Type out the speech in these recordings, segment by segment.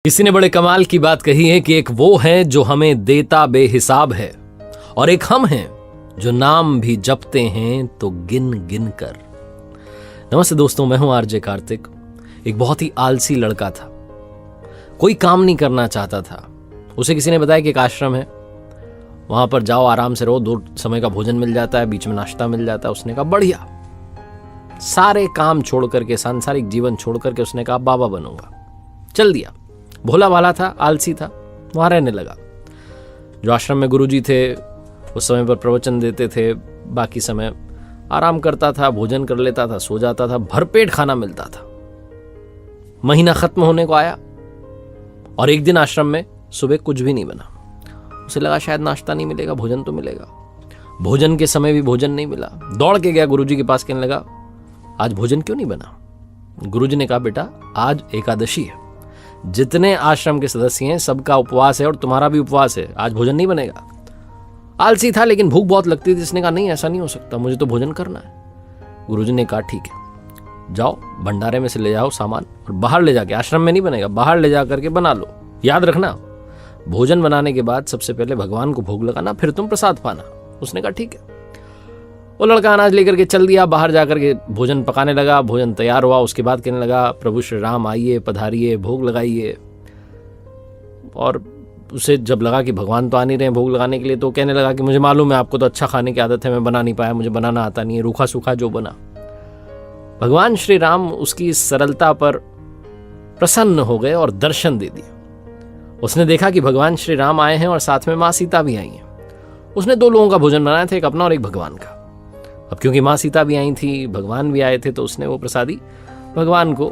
किसी ने बड़े कमाल की बात कही है कि एक वो है जो हमें देता बेहिसाब है और एक हम हैं जो नाम भी जपते हैं तो गिन गिन कर। नमस्ते दोस्तों, मैं हूं आरजे कार्तिक। एक बहुत ही आलसी लड़का था, कोई काम नहीं करना चाहता था। उसे किसी ने बताया कि एक आश्रम है, वहां पर जाओ, आराम से रहो, 2 समय का भोजन मिल जाता है, बीच में नाश्ता मिल जाता है। उसने कहा बढ़िया। सारे काम छोड़ करके, सांसारिक जीवन छोड़ करके उसने कहा बाबा बनूंगा। चल दिया। भोला भाला था, आलसी था, वहां रहने लगा। जो आश्रम में गुरुजी थे उस समय पर प्रवचन देते थे, बाकी समय आराम करता था, भोजन कर लेता था, सो जाता था, भरपेट खाना मिलता था। महीना खत्म होने को आया और एक दिन आश्रम में सुबह कुछ भी नहीं बना। उसे लगा शायद नाश्ता नहीं मिलेगा, भोजन तो मिलेगा। भोजन के समय भी भोजन नहीं मिला। दौड़ के गया गुरुजी के पास, कहने लगा आज भोजन क्यों नहीं बना? गुरुजी ने कहा बेटा आज एकादशी है, जितने आश्रम के सदस्य हैं सबका उपवास है और तुम्हारा भी उपवास है, आज भोजन नहीं बनेगा। आलसी था लेकिन भूख बहुत लगती थी। इसने कहा नहीं, ऐसा नहीं हो सकता, मुझे तो भोजन करना है। गुरुजी ने कहा ठीक है, जाओ भंडारे में से ले जाओ सामान और बाहर ले जाके, आश्रम में नहीं बनेगा, बाहर ले जा करके बना लो। याद रखना, भोजन बनाने के बाद सबसे पहले भगवान को भोग लगाना, फिर तुम प्रसाद पाना। उसने कहा ठीक है। वो लड़का अनाज लेकर के चल दिया, बाहर जाकर के भोजन पकाने लगा। भोजन तैयार हुआ, उसके बाद कहने लगा प्रभु श्री राम आइए, पधारिए, भोग लगाइए। और उसे जब लगा कि भगवान तो आ नहीं रहे भोग लगाने के लिए, तो कहने लगा कि मुझे मालूम है आपको तो अच्छा खाने की आदत है, मैं बना नहीं पाया, मुझे बनाना आता नहीं है, रूखा सूखा जो बना। भगवान श्री राम उसकी सरलता पर प्रसन्न हो गए और दर्शन दे दिया। उसने देखा कि भगवान श्री राम आए हैं और साथ में माँ सीता भी आई हैं। उसने 2 लोगों का भोजन बनाया था, एक अपना और एक भगवान का। अब क्योंकि माँ सीता भी आई थी, भगवान भी आए थे, तो उसने वो प्रसादी भगवान को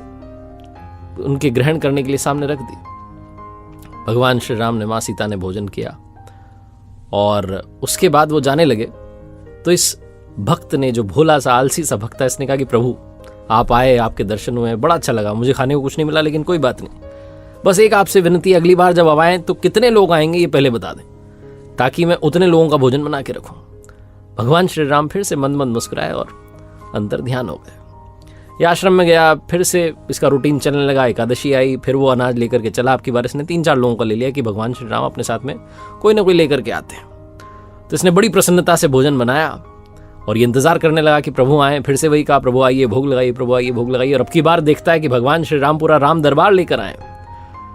उनके ग्रहण करने के लिए सामने रख दी। भगवान श्री राम ने, माँ सीता ने भोजन किया और उसके बाद वो जाने लगे। तो इस भक्त ने, जो भोला सा आलसी सा भक्त है, इसने कहा कि प्रभु आप आए, आपके दर्शन हुए, बड़ा अच्छा लगा, मुझे खाने को कुछ नहीं मिला लेकिन कोई बात नहीं, बस एक आपसे विनती, अगली बार जब आप आए तो कितने लोग आएंगे ये पहले बता दें, ताकि मैं उतने लोगों का भोजन बना के रखूं। भगवान श्री राम फिर से मंद मंद मुस्कुराए और अंतर ध्यान हो गए। ये आश्रम में गया, फिर से इसका रूटीन चलने लगा। एकादशी आई, फिर वो अनाज लेकर के चला। आपकी बार इसने 3-4 लोगों को ले लिया कि भगवान श्री राम अपने साथ में कोई ना कोई लेकर के आते हैं। तो इसने बड़ी प्रसन्नता से भोजन बनाया और ये इंतजार करने लगा कि प्रभु आए। फिर से वही कहा प्रभु आइए, भोग लगाइए, प्रभु आइए, भोग लगाइए। और अब की बार देखता है कि भगवान श्री राम पूरा राम दरबार लेकर आए।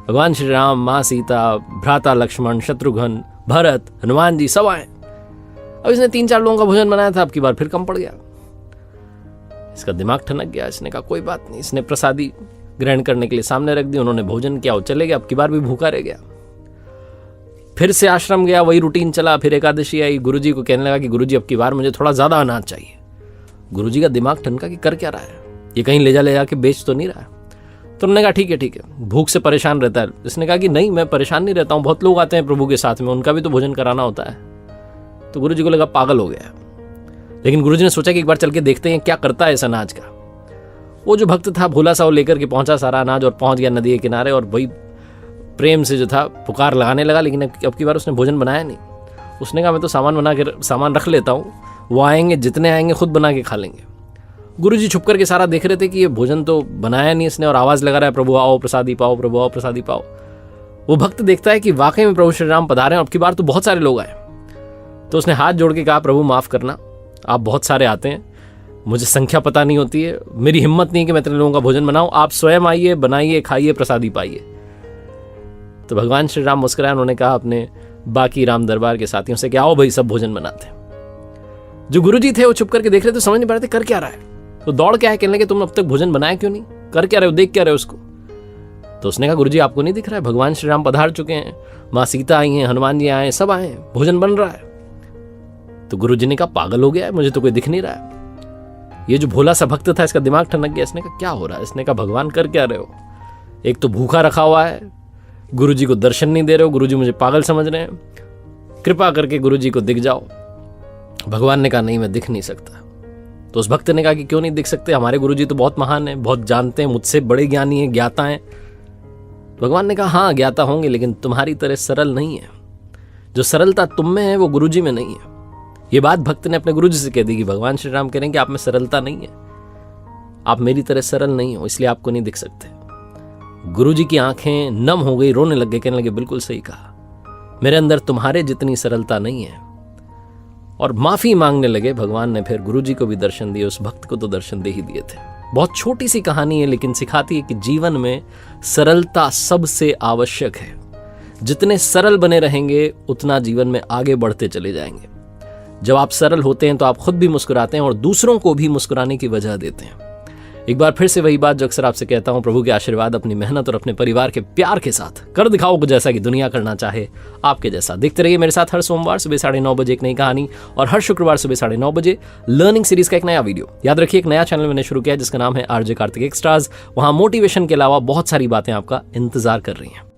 भगवान श्री राम, माँ सीता, भ्राता लक्ष्मण, शत्रुघ्न, भरत, हनुमान जी सब आए। अब इसने 3-4 लोगों का भोजन बनाया था, अब की बार फिर कम पड़ गया। इसका दिमाग ठनक गया। इसने कहा कोई बात नहीं। इसने प्रसादी ग्रहण करने के लिए सामने रख दी, उन्होंने भोजन किया, वो चले गए। अब की बार भी भूखा रह गया। फिर से आश्रम गया, वही रूटीन चला। फिर एकादशी आई, गुरुजी को कहने लगा कि गुरुजी अब की बार मुझे थोड़ा ज्यादा अनाज चाहिए। गुरुजी का दिमाग ठनका कि कर क्या रहा है, ये कहीं ले जा के बेच तो नहीं रहा है। तो उन्होंने कहा ठीक है, भूख से परेशान रहता है। इसने कहा कि नहीं, मैं परेशान नहीं रहता हूँ, बहुत लोग आते हैं प्रभु के साथ में, उनका भी तो भोजन कराना होता है। तो गुरुजी को लगा पागल हो गया। लेकिन गुरुजी ने सोचा कि एक बार चल के देखते हैं क्या करता है इस अनाज का। वो जो भक्त था भोला सा, वो लेकर के पहुंचा सारा अनाज और पहुंच गया नदी के किनारे और वही प्रेम से जो था पुकार लगाने लगा। लेकिन अब की बार उसने भोजन बनाया नहीं। उसने कहा मैं तो सामान रख लेता हूँ, वो आएंगे, जितने आएंगे खुद बना के खा लेंगे। गुरुजी छुप करके सारा देख रहे थे कि ये भोजन तो बनाया नहीं इसने, और आवाज लगा रहा है प्रभु आओ प्रसादी पाओ, प्रभु आओ प्रसादी पाओ। वो भक्त देखता है कि वाकई में प्रभु श्री राम पधारे हैं, अब की बार तो बहुत सारे लोग आए। तो उसने हाथ जोड़ के कहा प्रभु माफ करना, आप बहुत सारे आते हैं, मुझे संख्या पता नहीं होती है, मेरी हिम्मत नहीं कि मैं इतने लोगों का भोजन बनाऊं, आप स्वयं आइए, बनाइए, खाइए, प्रसादी पाइए। तो भगवान श्री राम मुस्कुराए। उन्होंने कहा अपने बाकी राम दरबार के साथियों से कि आओ भाई सब भोजन बनाते हैं। जो गुरुजी थे वो छुप करके देख रहे थे, समझ नहीं पा रहे थे कर क्या रहा है। तो दौड़ के आए, कहने लगे तुम अब तक भोजन बनाया क्यों नहीं, कर क्या रहे हो, देख क्या रहे हो उसको। तो उसने कहा गुरुजी आपको नहीं दिख रहा है, भगवान श्री राम पधार चुके हैं, माँ सीता आई हैं, हनुमान जी आए हैं, सब आए हैं, भोजन बन रहा है। तो गुरुजी ने कहा पागल हो गया है, मुझे तो कोई दिख नहीं रहा है। ये जो भोला सा भक्त था इसका दिमाग ठनक गया। इसने कहा क्या हो रहा है। इसने कहा भगवान कर क्या रहे हो, एक तो भूखा रखा हुआ है, गुरुजी को दर्शन नहीं दे रहे हो, गुरुजी मुझे पागल समझ रहे हैं, कृपा करके गुरुजी को दिख जाओ। भगवान ने कहा नहीं, मैं दिख नहीं सकता। तो उस भक्त ने कहा कि क्यों नहीं दिख सकते, हमारे गुरुजी तो बहुत महान है, बहुत जानते हैं, मुझसे बड़े ज्ञानी है, ज्ञाता है। भगवान ने कहा हाँ ज्ञाता होंगे, लेकिन तुम्हारी तरह सरल नहीं है। जो सरलता तुम में है वो गुरुजी में नहीं है। ये बात भक्त ने अपने गुरुजी से कह दी कि भगवान श्री राम कह रहे हैं कि आप में सरलता नहीं है, आप मेरी तरह सरल नहीं हो, इसलिए आपको नहीं दिख सकते। गुरुजी की आंखें नम हो गई, रोने लग गए, कहने लगे बिल्कुल सही कहा, मेरे अंदर तुम्हारे जितनी सरलता नहीं है। और माफी मांगने लगे। भगवान ने फिर गुरुजी को भी दर्शन दिए, उस भक्त को तो दर्शन दे ही दिए थे। बहुत छोटी सी कहानी है लेकिन सिखाती है कि जीवन में सरलता सबसे आवश्यक है। जितने सरल बने रहेंगे उतना जीवन में आगे बढ़ते चले जाएंगे। जब आप सरल होते हैं तो आप खुद भी मुस्कुराते हैं और दूसरों को भी मुस्कुराने की वजह देते हैं। एक बार फिर से वही बात जो अक्सर आपसे कहता हूं, प्रभु के आशीर्वाद, अपनी मेहनत और अपने परिवार के प्यार के साथ कर दिखाओ कुछ जैसा कि दुनिया करना चाहे आपके जैसा। देखते रहिए मेरे साथ हर सोमवार सुबह 9:30 बजे एक नई कहानी और हर शुक्रवार सुबह 9:30 बजे लर्निंग सीरीज का एक नया वीडियो। याद रखिए एक नया चैनल मैंने शुरू किया है जिसका नाम है आरजे कार्तिक एक्स्ट्राज। वहां मोटिवेशन के अलावा बहुत सारी बातें आपका इंतजार कर रही हैं।